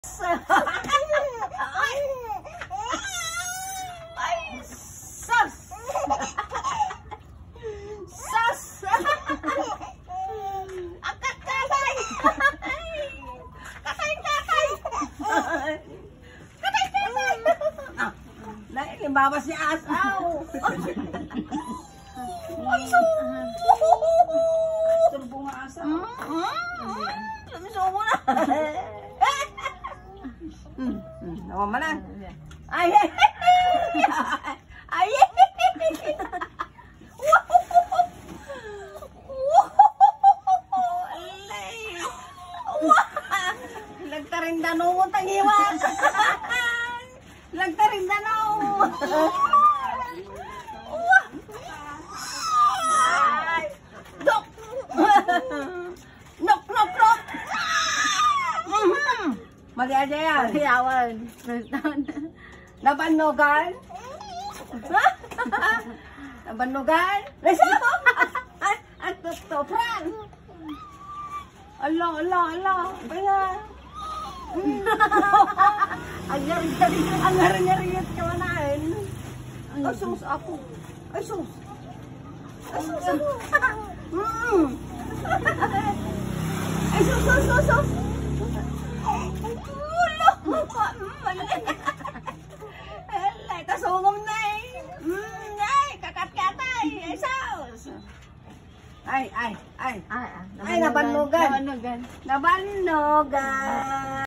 Ay, sus! Sus! Ang kakay! Kakay! Kakay! Nakikimbabas si Asaw! Ay, sus! Turbo nga Asaw. Lamiso mo na! Nawa mo na! Ay! Ay! Lagtarindano mo tangiwan! Lagtarindano! Dok! Nok! Mali aja yan! Yawan. Nabannogan? Nabannogan? Lesa! At topran! Allah! Kaya! Ang garing-garing. Ang ngaring-ngaringit ka manahin. Ay, sus ako. Ay, sus. Ay, sus ako. Ay, sus. Ay, tulo. Mali. Ay, kasungom na eh. Ay, kakat-katay. Ay, sus. Ay, nabannogan. Nabannogan. Nabannogan.